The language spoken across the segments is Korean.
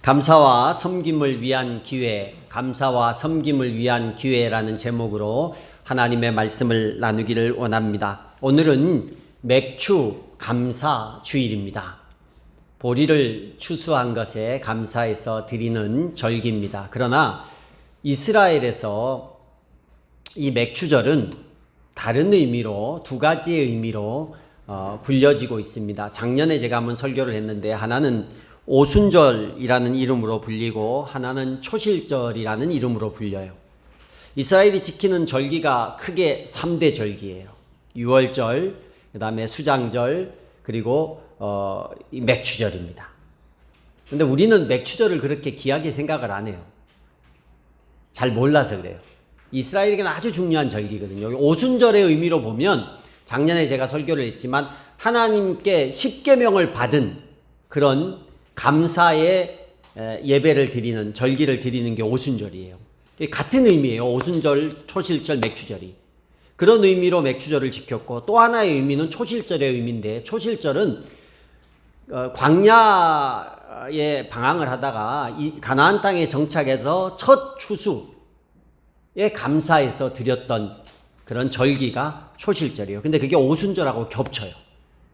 감사와 섬김을 위한 기회, 감사와 섬김을 위한 기회라는 제목으로 하나님의 말씀을 나누기를 원합니다. 오늘은 맥추 감사 주일입니다. 보리를 추수한 것에 감사해서 드리는 절기입니다. 그러나 이스라엘에서 이 맥추절은 다른 의미로, 두 가지의 의미로 불려지고 있습니다. 작년에 제가 한번 설교를 했는데 하나는 오순절이라는 이름으로 불리고 하나는 초실절이라는 이름으로 불려요. 이스라엘이 지키는 절기가 크게 3대 절기예요. 유월절, 그 다음에 수장절, 그리고 이 맥추절입니다. 근데 우리는 맥추절을 그렇게 귀하게 생각을 안 해요. 잘 몰라서 그래요. 이스라엘에게는 아주 중요한 절기거든요. 오순절의 의미로 보면 작년에 제가 설교를 했지만 하나님께 십계명을 받은 그런 감사의 예배를 드리는, 절기를 드리는 게 오순절이에요. 같은 의미예요. 오순절, 초실절, 맥추절이. 그런 의미로 맥추절을 지켰고, 또 하나의 의미는 초실절의 의미인데, 초실절은 광야에 방황을 하다가 이 가나안 땅에 정착해서 첫 추수에 감사해서 드렸던 그런 절기가 초실절이에요. 근데 그게 오순절하고 겹쳐요.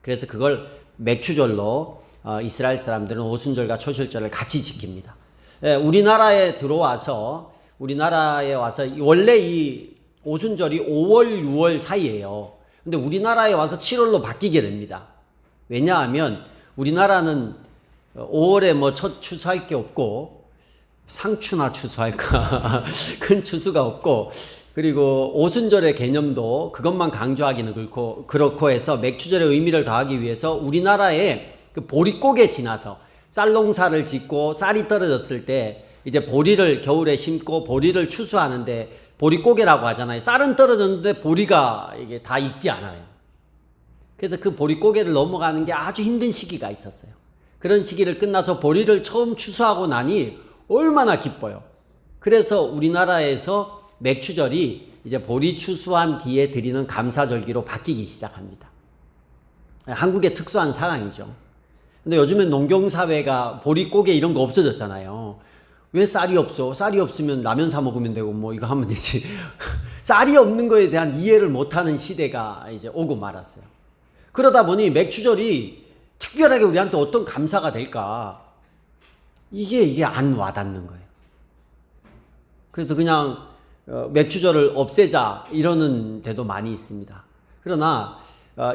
그래서 그걸 맥추절로 이스라엘 사람들은 오순절과 초실절을 같이 지킵니다. 우리나라에 와서 원래 이 오순절이 5월, 6월 사이예요. 근데 우리나라에 와서 7월로 바뀌게 됩니다. 왜냐하면 우리나라는 5월에 뭐 첫 추수할 게 없고 상추나 추수할까 큰 추수가 없고, 그리고 오순절의 개념도 그것만 강조하기는 그렇고 해서 맥추절의 의미를 더하기 위해서 우리나라에 그 보릿고개 지나서 쌀 농사를 짓고 쌀이 떨어졌을 때 이제 보리를 겨울에 심고 보리를 추수하는데 보릿고개라고 하잖아요. 쌀은 떨어졌는데 보리가 이게 다 익지 않아요. 그래서 그 보릿고개를 넘어가는 게 아주 힘든 시기가 있었어요. 그런 시기를 끝나서 보리를 처음 추수하고 나니 얼마나 기뻐요. 그래서 우리나라에서 맥추절이 이제 보리 추수한 뒤에 드리는 감사절기로 바뀌기 시작합니다. 한국의 특수한 상황이죠. 근데 요즘엔 농경사회가 보릿고개 이런 거 없어졌잖아요. 왜 쌀이 없어? 쌀이 없으면 라면 사 먹으면 되고 뭐 이거 하면 되지. 쌀이 없는 거에 대한 이해를 못하는 시대가 이제 오고 말았어요. 그러다 보니 맥추절이 특별하게 우리한테 어떤 감사가 될까? 이게 안 와닿는 거예요. 그래서 그냥 맥추절을 없애자 이러는 데도 많이 있습니다. 그러나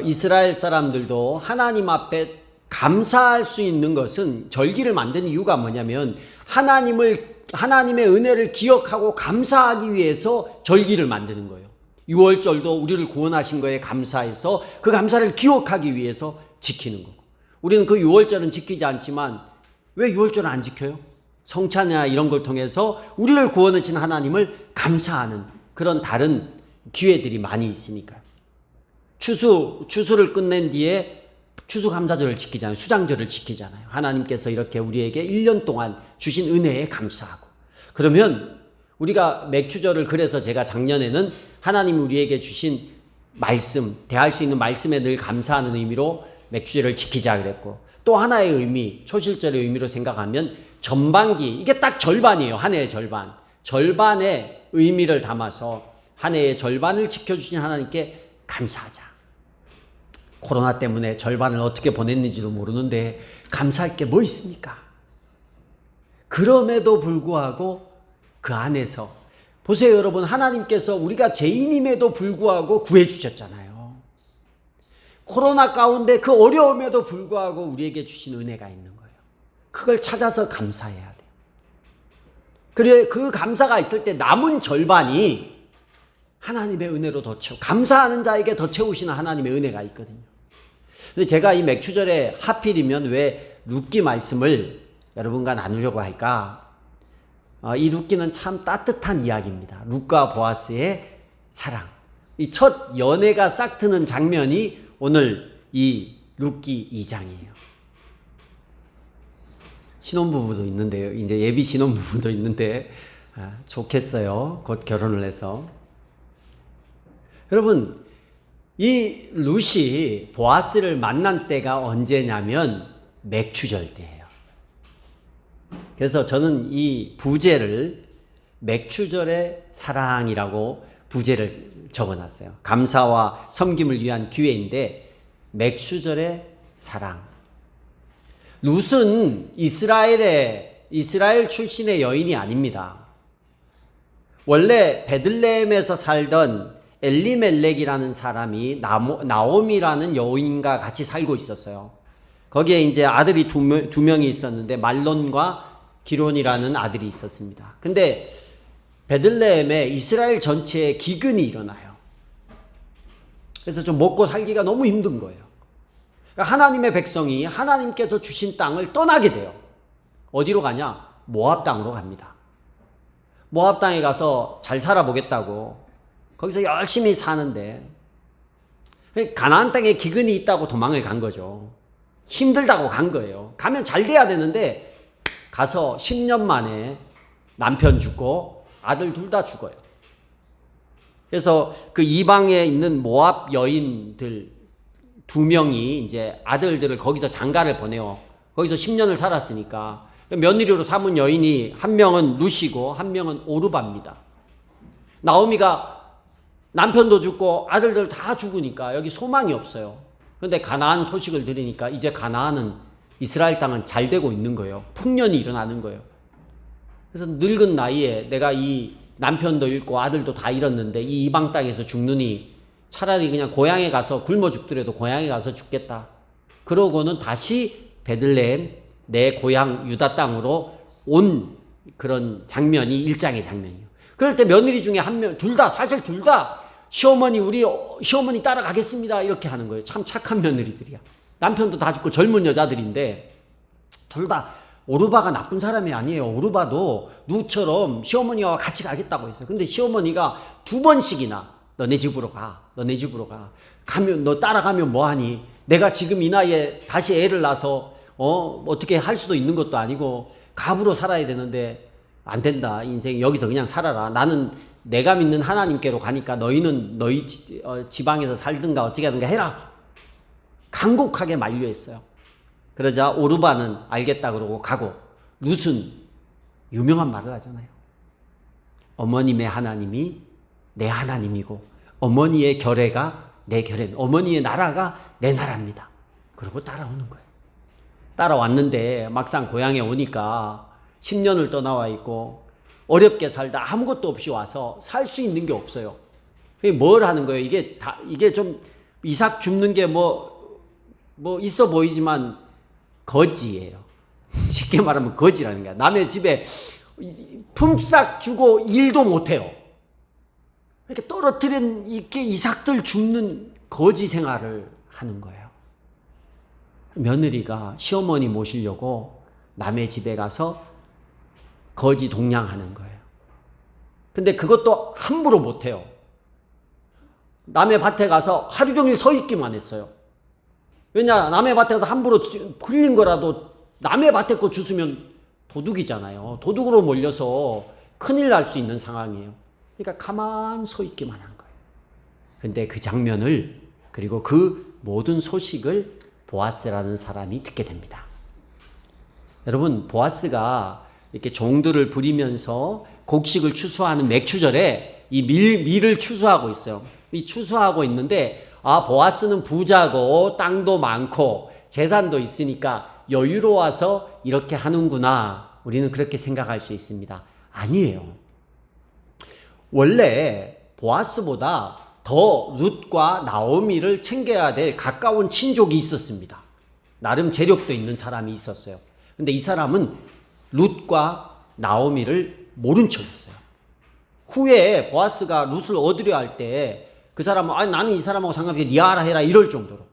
이스라엘 사람들도 하나님 앞에 감사할 수 있는 것은, 절기를 만든 이유가 뭐냐면 하나님의 은혜를 기억하고 감사하기 위해서 절기를 만드는 거예요. 유월절도 우리를 구원하신 거에 감사해서 그 감사를 기억하기 위해서 지키는 거고, 우리는 그 유월절은 지키지 않지만 왜 유월절을 안 지켜요? 성찬이나 이런 걸 통해서 우리를 구원하신 하나님을 감사하는 그런 다른 기회들이 많이 있으니까요. 추수를 끝낸 뒤에 추수감사절을 지키잖아요. 수장절을 지키잖아요. 하나님께서 이렇게 우리에게 1년 동안 주신 은혜에 감사하고. 그러면 우리가 맥추절을, 그래서 제가 작년에는 하나님 우리에게 주신 말씀, 대할 수 있는 말씀에 늘 감사하는 의미로 맥추절을 지키자 그랬고, 또 하나의 의미, 초실절의 의미로 생각하면 전반기, 이게 딱 절반이에요. 한 해의 절반. 절반의 의미를 담아서 한 해의 절반을 지켜주신 하나님께 감사하자. 코로나 때문에 절반을 어떻게 보냈는지도 모르는데 감사할 게 뭐 있습니까? 그럼에도 불구하고 그 안에서 보세요, 여러분. 하나님께서 우리가 죄인임에도 불구하고 구해주셨잖아요. 코로나 가운데 그 어려움에도 불구하고 우리에게 주신 은혜가 있는 거예요. 그걸 찾아서 감사해야 돼요. 그래, 그 감사가 있을 때 남은 절반이 하나님의 은혜로 더 채워, 감사하는 자에게 더 채우시는 하나님의 은혜가 있거든요. 근데 제가 이 맥추절에 하필이면 왜 룻기 말씀을 여러분과 나누려고 할까? 이 룻기는 참 따뜻한 이야기입니다. 룻과 보아스의 사랑. 이 첫 연애가 싹 트는 장면이 오늘 이 룻기 2장이에요. 신혼부부도 있는데요. 이제 예비 신혼부부도 있는데 좋겠어요. 곧 결혼을 해서. 여러분, 이 룻이 보아스를 만난 때가 언제냐면 맥추절 때예요. 그래서 저는 이 부제를 맥추절의 사랑이라고 부제를 적어놨어요. 감사와 섬김을 위한 기회인데 맥추절의 사랑. 룻은 이스라엘 출신의 여인이 아닙니다. 원래 베들레헴에서 살던 엘리멜렉이라는 사람이 나오미라는 여인과 같이 살고 있었어요. 거기에 이제 아들이 두 명이 있었는데 말론과 기론이라는 아들이 있었습니다. 근데 베들레헴에 이스라엘 전체에 기근이 일어나요. 그래서 좀 먹고 살기가 너무 힘든 거예요. 하나님의 백성이 하나님께서 주신 땅을 떠나게 돼요. 어디로 가냐? 모압 땅으로 갑니다. 모압 땅에 가서 잘 살아보겠다고 거기서 열심히 사는데 가나안 땅에 기근이 있다고 도망을 간 거죠. 힘들다고 간 거예요. 가면 잘 돼야 되는데 가서 10년 만에 남편 죽고 아들 둘 다 죽어요. 그래서 그 이방에 있는 모압 여인들 2명이 이제 아들들을 거기서 장가를 보내요. 거기서 10년을 살았으니까 며느리로 삼은 여인이 한 명은 룻이고 한 명은 오르바입니다. 나오미가 남편도 죽고 아들들 다 죽으니까 여기 소망이 없어요. 그런데 가나안 소식을 들으니까 이제 가나안은 이스라엘 땅은 잘 되고 있는 거예요. 풍년이 일어나는 거예요. 그래서 늙은 나이에 내가 이 남편도 잃고 아들도 다 잃었는데 이 이방 땅에서 죽느니 차라리 그냥 고향에 가서 굶어 죽더라도 고향에 가서 죽겠다. 그러고는 다시 베들레헴 내 고향 유다 땅으로 온 그런 장면이 1장의 장면이에요. 그럴 때 며느리 중에 한 명, 사실 둘 다 우리 시어머니 따라가겠습니다. 이렇게 하는 거예요. 참 착한 며느리들이야. 남편도 다 죽고 젊은 여자들인데 둘 다 오르바가 나쁜 사람이 아니에요. 오르바도 룻처럼 시어머니와 같이 가겠다고 했어요. 근데 시어머니가 2번씩이나 너네 집으로 가. 너네 집으로 가. 가면 너 따라가면 뭐하니? 내가 지금 이 나이에 다시 애를 낳아서 어떻게 할 수도 있는 것도 아니고 갑으로 살아야 되는데 안 된다. 인생 여기서 그냥 살아라. 나는 내가 믿는 하나님께로 가니까 너희는 너희 지방에서 살든가 어떻게 하든가 해라. 간곡하게 만류했어요. 그러자 오르바는 알겠다 그러고 가고 룻은 유명한 말을 하잖아요. 어머님의 하나님이 내 하나님이고 어머니의 결례가 내 결례입니다. 어머니의 나라가 내 나라입니다. 그러고 따라오는 거예요. 따라왔는데 막상 고향에 오니까 10년을 떠나와 있고 어렵게 살다 아무것도 없이 와서 살 수 있는 게 없어요. 뭘 하는 거예요? 이게 좀 이삭 줍는 게 뭐 있어 보이지만 거지예요. 쉽게 말하면 거지라는 거야. 남의 집에 품삯 주고 일도 못해요. 이렇게 떨어뜨린 이렇게 이삭들 줍는 거지 생활을 하는 거예요. 며느리가 시어머니 모시려고 남의 집에 가서 거지 동냥하는 거예요. 근데 그것도 함부로 못해요. 남의 밭에 가서 하루 종일 서 있기만 했어요. 왜냐, 남의 밭에 가서 함부로 풀린 거라도 남의 밭에 거 주스면 도둑이잖아요. 도둑으로 몰려서 큰일 날 수 있는 상황이에요. 그러니까 가만 서 있기만 한 거예요. 근데 그 장면을 그리고 그 모든 소식을 보아스라는 사람이 듣게 됩니다. 여러분, 보아스가 이렇게 종들을 부리면서 곡식을 추수하는 맥추절에 이 밀을 추수하고 있어요. 이 추수하고 있는데 보아스는 부자고 땅도 많고 재산도 있으니까 여유로워서 이렇게 하는구나. 우리는 그렇게 생각할 수 있습니다. 아니에요. 원래 보아스보다 더 룻과 나오미를 챙겨야 될 가까운 친족이 있었습니다. 나름 재력도 있는 사람이 있었어요. 근데 이 사람은 룻과 나오미를 모른 척 했어요. 후에 보아스가 룻을 얻으려 할 때 그 사람은 나는 이 사람하고 상관없이 니 알아 해라 이럴 정도로.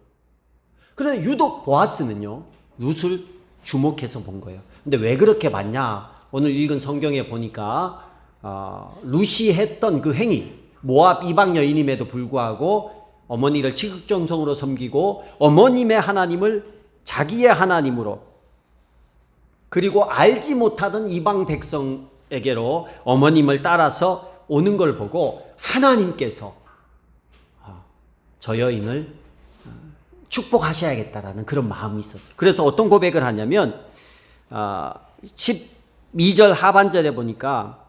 그런데 유독 보아스는요 룻을 주목해서 본 거예요. 근데 왜 그렇게 봤냐? 오늘 읽은 성경에 보니까 룻이 했던 그 행위, 모압 이방 여인임에도 불구하고 어머니를 지극정성으로 섬기고 어머님의 하나님을 자기의 하나님으로, 그리고 알지 못하던 이방 백성에게로 어머님을 따라서 오는 걸 보고 하나님께서 저 여인을 축복하셔야겠다라는 그런 마음이 있었어요. 그래서 어떤 고백을 하냐면 2절 하반절에 보니까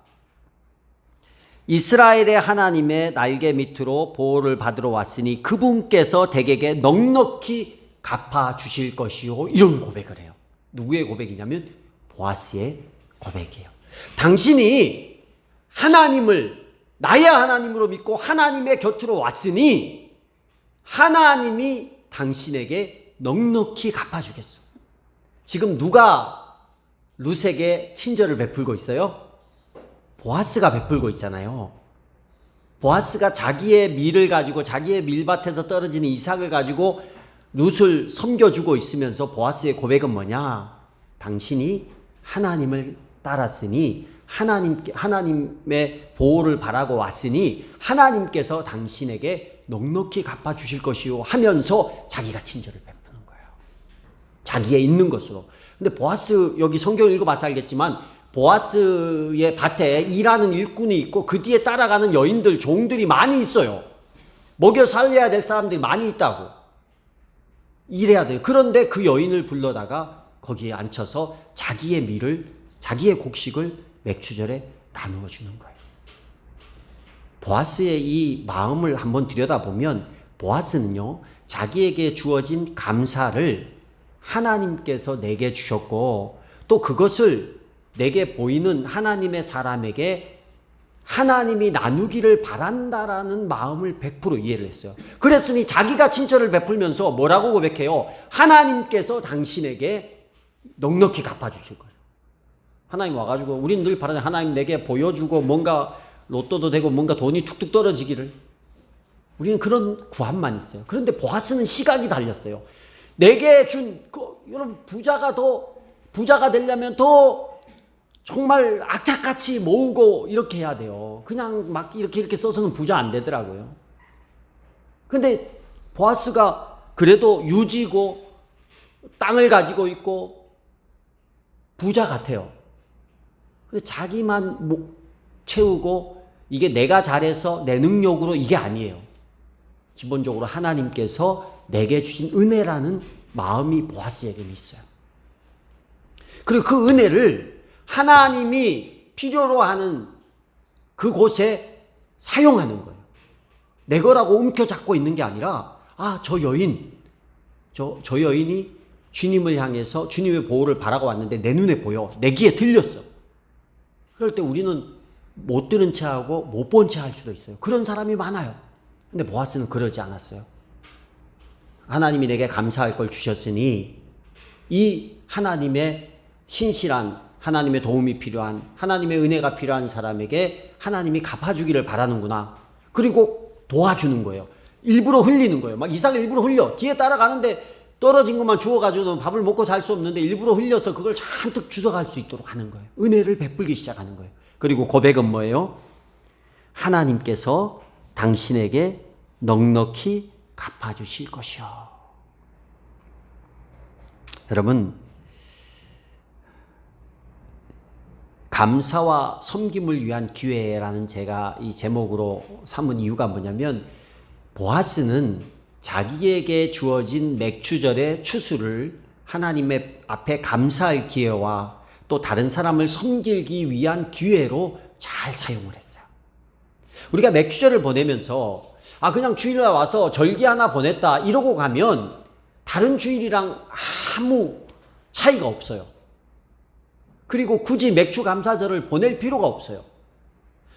이스라엘의 하나님의 날개 밑으로 보호를 받으러 왔으니 그분께서 대개에게 넉넉히 갚아 주실 것이요. 이런 고백을 해요. 누구의 고백이냐면 보아스의 고백이에요. 당신이 하나님을 나의 하나님으로 믿고 하나님의 곁으로 왔으니 하나님이 당신에게 넉넉히 갚아주겠어. 지금 누가 룻에게 친절을 베풀고 있어요? 보아스가 베풀고 있잖아요. 보아스가 자기의 밀을 가지고 자기의 밀밭에서 떨어지는 이삭을 가지고 룻을 섬겨주고 있으면서 보아스의 고백은 뭐냐? 당신이 하나님을 따랐으니 하나님의 보호를 바라고 왔으니 하나님께서 당신에게 넉넉히 갚아주실 것이요 하면서 자기가 친절을 베푸는 거예요. 자기의 있는 것으로. 근데 보아스, 여기 성경 읽어봐서 알겠지만 보아스의 밭에 일하는 일꾼이 있고 그 뒤에 따라가는 여인들, 종들이 많이 있어요. 먹여 살려야 될 사람들이 많이 있다고. 일해야 돼요. 그런데 그 여인을 불러다가 거기에 앉혀서 자기의 밀을, 자기의 곡식을 맥주절에 나누어 주는 거예요. 보아스의 이 마음을 한번 들여다보면 보아스는요, 자기에게 주어진 감사를 하나님께서 내게 주셨고 또 그것을 내게 보이는 하나님의 사람에게 하나님이 나누기를 바란다라는 마음을 100% 이해를 했어요. 그랬으니 자기가 친절을 베풀면서 뭐라고 고백해요? 하나님께서 당신에게 넉넉히 갚아주실 거예요. 하나님 와가지고 우리는 늘 바라는 하나님 내게 보여주고 뭔가 로또도 되고 뭔가 돈이 툭툭 떨어지기를, 우리는 그런 구함만 있어요. 그런데 보아스는 시각이 달렸어요. 내게 준 여러분 부자가 되려면 더 정말 악착같이 모으고 이렇게 해야 돼요. 그냥 막 이렇게 써서는 부자 안 되더라고요. 근데 보아스가 그래도 유지고 땅을 가지고 있고 부자 같아요. 근데 자기만 채우고 이게 내가 잘해서 내 능력으로 이게 아니에요. 기본적으로 하나님께서 내게 주신 은혜라는 마음이 보아스에게는 있어요. 그리고 그 은혜를 하나님이 필요로 하는 그곳에 사용하는 거예요. 내 거라고 움켜잡고 있는 게 아니라 저 여인이 주님을 향해서 주님의 보호를 바라고 왔는데 내 눈에 보여. 내 귀에 들렸어. 그럴 때 우리는 못 들은 체하고 못 본 체 할 수도 있어요. 그런 사람이 많아요. 근데 보아스는 그러지 않았어요. 하나님이 내게 감사할 걸 주셨으니 이 하나님의 신실한, 하나님의 도움이 필요한, 하나님의 은혜가 필요한 사람에게 하나님이 갚아주기를 바라는구나. 그리고 도와주는 거예요. 일부러 흘리는 거예요. 막 이삭을 일부러 흘려. 뒤에 따라가는데 떨어진 것만 주워가지고는 밥을 먹고 살 수 없는데 일부러 흘려서 그걸 잔뜩 주워갈 수 있도록 하는 거예요. 은혜를 베풀기 시작하는 거예요. 그리고 고백은 뭐예요? 하나님께서 당신에게 넉넉히 갚아주실 것이요. 여러분, 감사와 섬김을 위한 기회라는 제가 이 제목으로 삼은 이유가 뭐냐면, 보아스는 자기에게 주어진 맥추절의 추수를 하나님의 앞에 감사할 기회와 또 다른 사람을 섬기기 위한 기회로 잘 사용을 했어요. 우리가 맥추절을 보내면서 그냥 주일날 와서 절기 하나 보냈다 이러고 가면 다른 주일이랑 아무 차이가 없어요. 그리고 굳이 맥주 감사절을 보낼 필요가 없어요.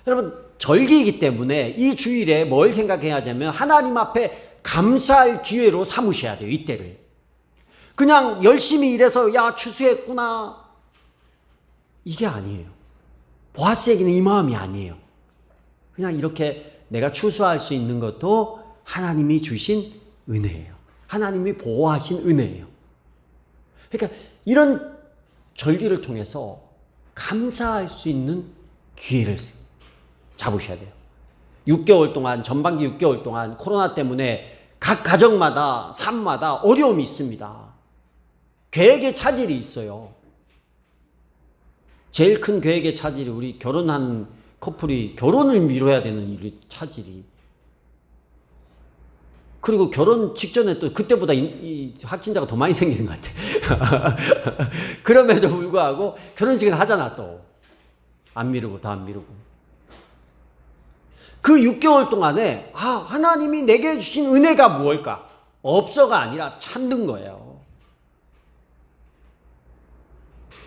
여러분, 절기이기 때문에 이 주일에 뭘 생각해야 하냐면 하나님 앞에 감사할 기회로 삼으셔야 돼요. 이때를 그냥 열심히 일해서 추수했구나 이게 아니에요. 보아스에게는 이 마음이 아니에요. 그냥 이렇게 내가 추수할 수 있는 것도 하나님이 주신 은혜예요. 하나님이 보호하신 은혜예요. 그러니까 이런 절기를 통해서 감사할 수 있는 기회를 잡으셔야 돼요. 6개월 동안, 전반기 6개월 동안 코로나 때문에 각 가정마다, 삶마다 어려움이 있습니다. 계획의 차질이 있어요. 제일 큰 계획의 차질이 우리 결혼한 커플이 결혼을 미뤄야 되는 일이 차질이. 그리고 결혼 직전에 또 그때보다 이 확진자가 더 많이 생기는 것 같아. 그럼에도 불구하고 결혼식은 하잖아 또. 안 미루고 더 안 미루고. 그 6개월 동안에 하나님이 내게 주신 은혜가 무엇일까? 없어가 아니라 찾는 거예요.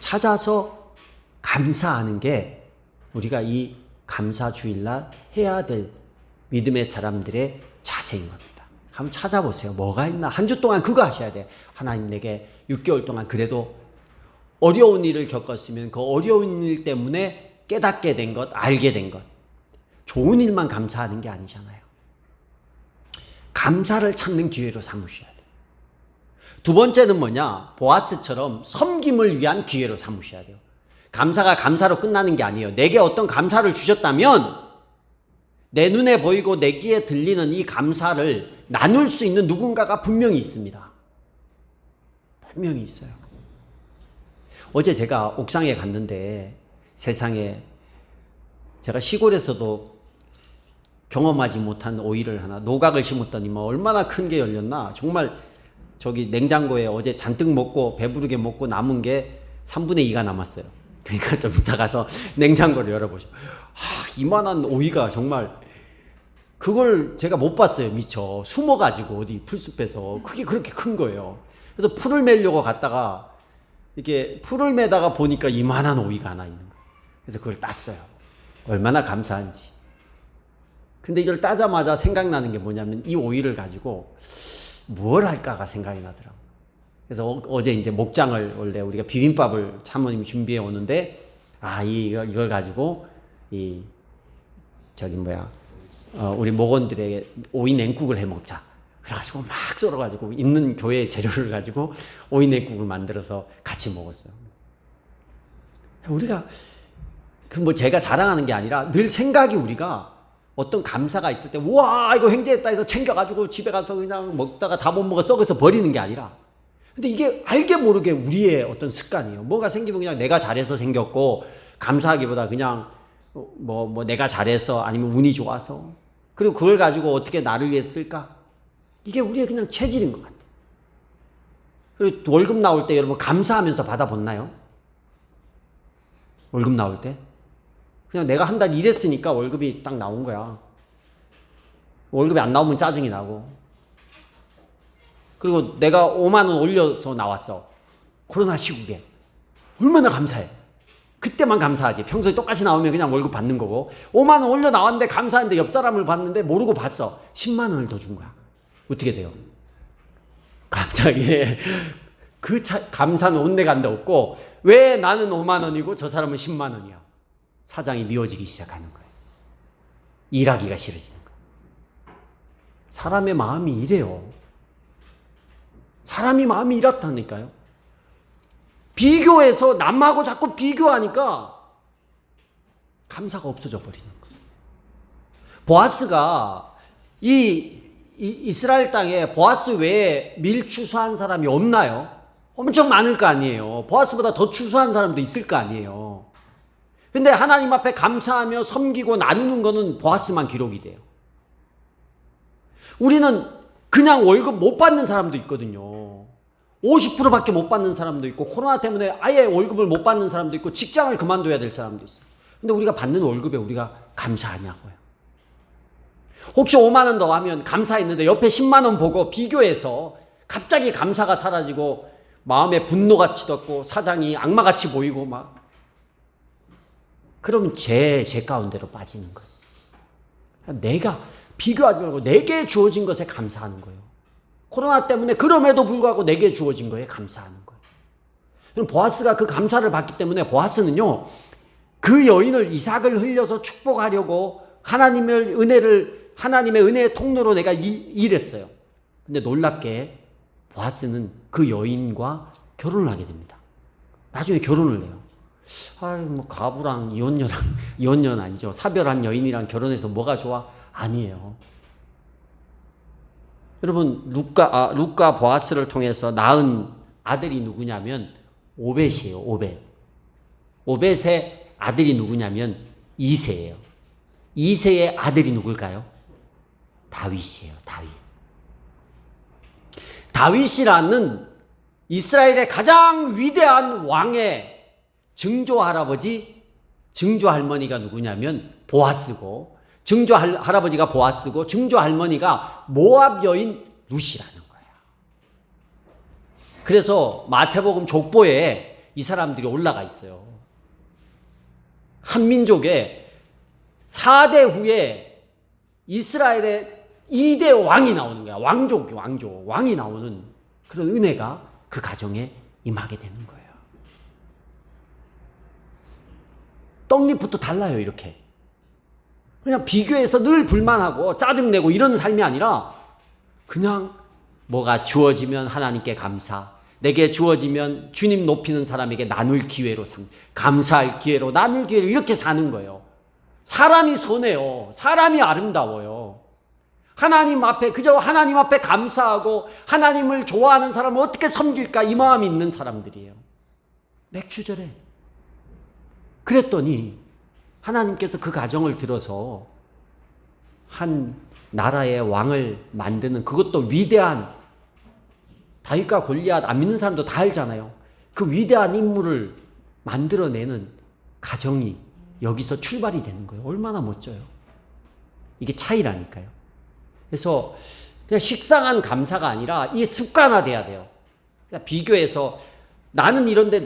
찾아서 감사하는 게 우리가 이 감사주일날 해야 될 믿음의 사람들의 자세인 겁니다. 한번 찾아보세요. 뭐가 있나? 한 주 동안 그거 하셔야 돼요. 하나님 내게 6개월 동안 그래도 어려운 일을 겪었으면 그 어려운 일 때문에 깨닫게 된 것, 알게 된 것. 좋은 일만 감사하는 게 아니잖아요. 감사를 찾는 기회로 삼으셔야 돼요. 두 번째는 뭐냐? 보아스처럼 섬김을 위한 기회로 삼으셔야 돼요. 감사가 감사로 끝나는 게 아니에요. 내게 어떤 감사를 주셨다면 내 눈에 보이고 내 귀에 들리는 이 감사를 나눌 수 있는 누군가가 분명히 있습니다. 분명히 있어요. 어제 제가 옥상에 갔는데 세상에 제가 시골에서도 경험하지 못한 오이를 하나 노각을 심었더니 뭐 얼마나 큰 게 열렸나. 정말 저기 냉장고에 어제 잔뜩 먹고 배부르게 먹고 남은 게 3분의 2가 남았어요. 그러니까 좀 이따 가서 냉장고를 열어보죠. 이만한 오이가 정말 그걸 제가 못 봤어요. 미처 숨어가지고 어디 풀숲에서 그게 그렇게 큰 거예요. 그래서 풀을 매려고 갔다가 이렇게 풀을 매다가 보니까 이만한 오이가 하나 있는 거예요. 그래서 그걸 땄어요. 얼마나 감사한지. 근데 이걸 따자마자 생각나는 게 뭐냐면 이 오이를 가지고 뭘 할까가 생각이 나더라고요. 그래서 어제 이제 목장을 원래 우리가 비빔밥을 사모님이 준비해 오는데 이걸 가지고 우리 목원들에게 오이 냉국을 해 먹자. 그래가지고 막 썰어가지고 있는 교회 재료를 가지고 오이 냉국을 만들어서 같이 먹었어요. 우리가 제가 자랑하는 게 아니라 늘 생각이 우리가 어떤 감사가 있을 때 우와 이거 횡재했다 해서 챙겨가지고 집에 가서 그냥 먹다가 다 못 먹어 썩어서 버리는 게 아니라 근데 이게 알게 모르게 우리의 어떤 습관이에요. 뭐가 생기면 그냥 내가 잘해서 생겼고 감사하기보다 그냥 내가 잘해서 아니면 운이 좋아서 그리고 그걸 가지고 어떻게 나를 위해 쓸까? 이게 우리의 그냥 체질인 것 같아요. 그리고 월급 나올 때 여러분 감사하면서 받아봤나요? 월급 나올 때? 그냥 내가 한 달 일했으니까 월급이 딱 나온 거야. 월급이 안 나오면 짜증이 나고. 그리고 내가 5만 원 올려서 나왔어. 코로나 시국에. 얼마나 감사해. 그때만 감사하지. 평소에 똑같이 나오면 그냥 월급 받는 거고. 5만 원 올려 나왔는데 감사한데 옆 사람을 봤는데 모르고 봤어. 10만 원을 더 준 거야. 어떻게 돼요? 갑자기 감사는 온데간데 없고 왜 나는 5만 원이고 저 사람은 10만 원이야. 사장이 미워지기 시작하는 거예요. 일하기가 싫어지는 거예요. 사람의 마음이 이래요. 사람이 마음이 이렇다니까요. 비교해서 남하고 자꾸 비교하니까 감사가 없어져 버리는 거예요. 보아스가 이스라엘 땅에 보아스 외에 밀추수한 사람이 없나요? 엄청 많을 거 아니에요. 보아스보다 더 추수한 사람도 있을 거 아니에요. 근데 하나님 앞에 감사하며 섬기고 나누는 거는 보아스만 기록이 돼요. 우리는 그냥 월급 못 받는 사람도 있거든요. 50%밖에 못 받는 사람도 있고 코로나 때문에 아예 월급을 못 받는 사람도 있고 직장을 그만둬야 될 사람도 있어요. 근데 우리가 받는 월급에 우리가 감사하냐고요. 혹시 5만 원 더 하면 감사했는데 옆에 10만 원 보고 비교해서 갑자기 감사가 사라지고 마음에 분노가 치닫고 사장이 악마같이 보이고 막 그러면 제 가운데로 빠지는 거예요. 내가 비교하지 말고 내게 주어진 것에 감사하는 거예요. 코로나 때문에 그럼에도 불구하고 내게 주어진 것에 감사하는 거예요. 그럼 보아스가 그 감사를 받기 때문에 보아스는요. 그 여인을 이삭을 흘려서 축복하려고 하나님의 은혜의 통로로 내가 일했어요. 근데 놀랍게 보아스는 그 여인과 결혼을 하게 됩니다. 나중에 결혼을 해요. 가부랑 이혼녀는 아니죠. 사별한 여인이랑 결혼해서 뭐가 좋아? 아니에요. 여러분, 룻과 보아스를 통해서 낳은 아들이 누구냐면 오벳이에요. 오벳의 아들이 누구냐면 이새예요. 이새의 아들이 누굴까요? 다윗이에요. 다윗. 다윗이라는 이스라엘의 가장 위대한 왕의 증조 할아버지, 증조 할머니가 누구냐면 보아스고, 증조 할아버지가 보아스고 증조 할머니가 모압 여인 룻이라는 거예요. 그래서 마태복음 족보에 이 사람들이 올라가 있어요. 한민족의 4대 후에 이스라엘의 2대 왕이 나오는 거야. 왕이 나오는 그런 은혜가 그 가정에 임하게 되는 거예요. 떡잎부터 달라요, 이렇게. 그냥 비교해서 늘 불만하고 짜증내고 이런 삶이 아니라 그냥 뭐가 주어지면 하나님께 감사, 내게 주어지면 주님 높이는 사람에게 나눌 기회로 감사할 기회로 나눌 기회로 이렇게 사는 거예요. 사람이 선해요. 사람이 아름다워요. 하나님 앞에 그저 하나님 앞에 감사하고 하나님을 좋아하는 사람을 어떻게 섬길까 이 마음이 있는 사람들이에요. 맥주절에 그랬더니 하나님께서 그 가정을 들어서 한 나라의 왕을 만드는, 그것도 위대한, 다윗과 골리앗 안 믿는 사람도 다 알잖아요. 그 위대한 인물을 만들어내는 가정이 여기서 출발이 되는 거예요. 얼마나 멋져요. 이게 차이라니까요. 그래서 그냥 식상한 감사가 아니라 이게 습관화돼야 돼요. 그러니까 비교해서 나는 이런데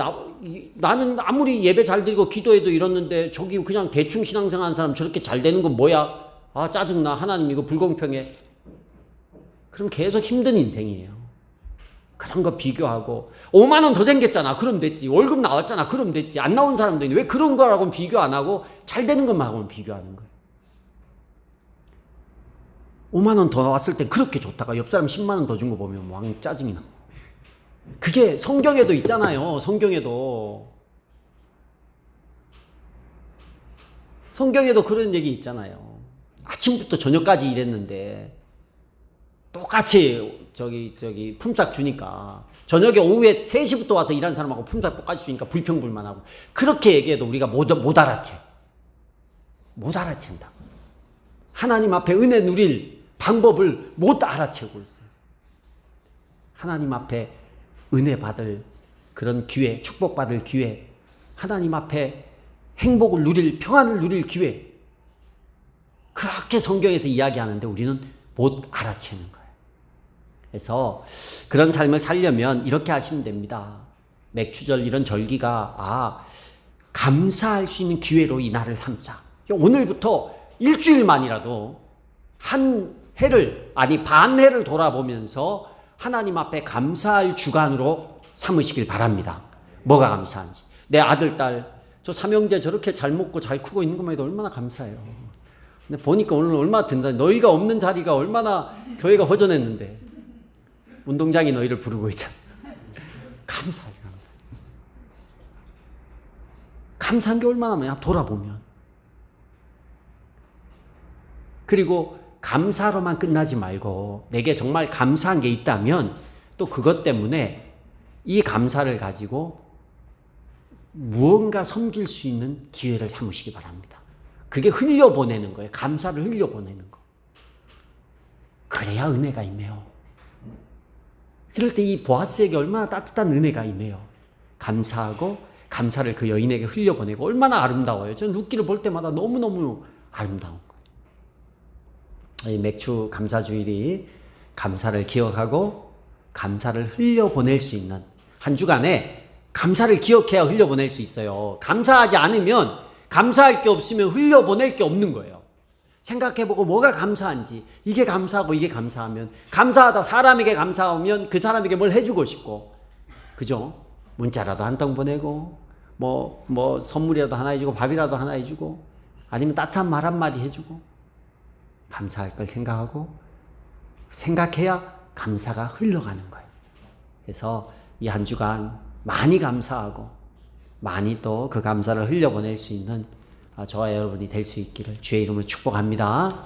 나는 아무리 예배 잘 드리고 기도해도 이렇는데 저기 그냥 대충 신앙생활하는 사람 저렇게 잘 되는 건 뭐야? 아, 짜증나. 하나님 이거 불공평해. 그럼 계속 힘든 인생이에요. 그런 거 비교하고 5만 원 더 생겼잖아. 그럼 됐지. 월급 나왔잖아. 그럼 됐지. 안 나온 사람도 있는데 왜 그런 거라고는 비교 안 하고 잘 되는 것만 하고는 비교하는 거예요. 5만 원 더 나왔을 땐 그렇게 좋다가 옆 사람 10만 원 더 준 거 보면 왕 짜증이 나. 그게 성경에도 있잖아요. 성경에도 그런 얘기 있잖아요. 아침부터 저녁까지 일했는데 똑같이 저기 품삯 주니까 저녁에 오후에 3시부터 와서 일하는 사람하고 품삯 똑같이 주니까 불평불만하고 그렇게 얘기해도 우리가 못 알아채. 못 알아챈다. 하나님 앞에 은혜 누릴 방법을 못 알아채고 있어요. 하나님 앞에 은혜 받을 그런 기회, 축복받을 기회, 하나님 앞에 행복을 누릴, 평안을 누릴 기회, 그렇게 성경에서 이야기하는데 우리는 못 알아채는 거예요. 그래서 그런 삶을 살려면 이렇게 하시면 됩니다. 맥주절 이런 절기가 감사할 수 있는 기회로 이 날을 삼자. 오늘부터 일주일만이라도 한 해를, 반 해를 돌아보면서 하나님 앞에 감사할 주간으로 삼으시길 바랍니다. 뭐가 감사한지. 내 아들, 딸, 저 삼형제 저렇게 잘 먹고 잘 크고 있는 것만 해도 얼마나 감사해요. 근데 보니까 오늘 얼마나 든든해. 너희가 없는 자리가 얼마나 교회가 허전했는데 운동장이 너희를 부르고 있잖아. 감사하지. 감사한 게 얼마나 많냐 돌아보면. 그리고 감사로만 끝나지 말고 내게 정말 감사한 게 있다면 또 그것 때문에 이 감사를 가지고 무언가 섬길 수 있는 기회를 삼으시기 바랍니다. 그게 흘려보내는 거예요. 감사를 흘려보내는 거. 그래야 은혜가 임해요. 이럴 때 이 보아스에게 얼마나 따뜻한 은혜가 임해요. 감사하고 감사를 그 여인에게 흘려보내고 얼마나 아름다워요. 저는 룻기를 볼 때마다 너무너무 아름다운 거예요. 이 맥주 감사주일이 감사를 기억하고 감사를 흘려보낼 수 있는 한 주간에 감사를 기억해야 흘려보낼 수 있어요. 감사하지 않으면, 감사할 게 없으면 흘려보낼 게 없는 거예요. 생각해보고 뭐가 감사한지, 이게 감사하고 이게 감사하면, 감사하다 사람에게 감사하면 그 사람에게 뭘 해주고 싶고, 그죠? 문자라도 한 통 보내고 뭐 선물이라도 하나 해주고 밥이라도 하나 해주고 아니면 따뜻한 말 한마디 해주고, 감사할 걸 생각해야 감사가 흘러가는 거예요. 그래서 이 한 주간 많이 감사하고 많이 또 그 감사를 흘려보낼 수 있는 저와 여러분이 될 수 있기를 주의 이름으로 축복합니다.